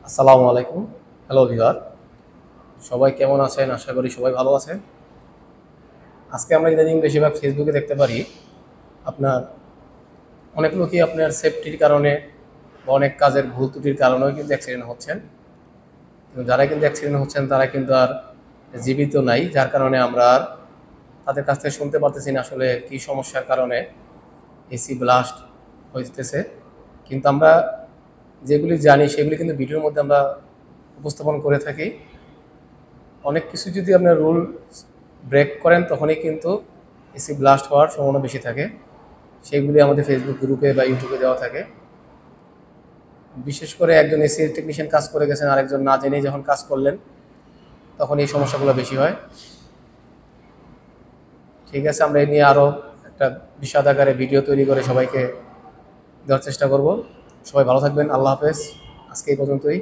আসসালামু আলাইকুম। Hello viewer, সবাই কেমন আছেন? আশা করি সবাই ভালো আছেন। আজকে আমরা ইদানিং বেশিরভাগ ফেসবুকে দেখতে পারি আপনার অনেক লোকই আপনার সেফটির কারণে বা অনেক কাজের ভুল ত্রুটির কারণেও কিন্তু অ্যাক্সিডেন্ট হচ্ছেন। কিন্তু যারা কিন্তু অ্যাক্সিডেন্ট হচ্ছেন তারা কিন্তু আর জীবিত নাই, যার কারণে আমরা আর তাদের কাছ থেকে শুনতে পারতেছি না আসলে কী সমস্যার কারণে এসি ব্লাস্ট হইতেছে। কিন্তু আমরা যেগুলি জানি সেগুলি কিন্তু ভিডিওর মধ্যে আমরা উপস্থাপন করে থাকি। অনেক কিছু যদি আপনার রুল ব্রেক করেন তখনই কিন্তু এসি ব্লাস্ট হওয়ার সম্ভাবনা বেশি থাকে। সেইগুলি আমাদের ফেসবুক গ্রুপে বা ইউটিউবে দেওয়া থাকে। বিশেষ করে একজন এসি টেকনিশিয়ান কাজ করে গেছেন, আরেকজন না জেনেই যখন কাজ করলেন তখন এই সমস্যাগুলো বেশি হয়। ঠিক আছে, আমরা এই নিয়ে আরও একটা বিশদ আকারে ভিডিও তৈরি করে সবাইকে দেওয়ার চেষ্টা করব। সবাই ভালো থাকবেন। আল্লাহ হাফেজ। আজকে এই পর্যন্তই।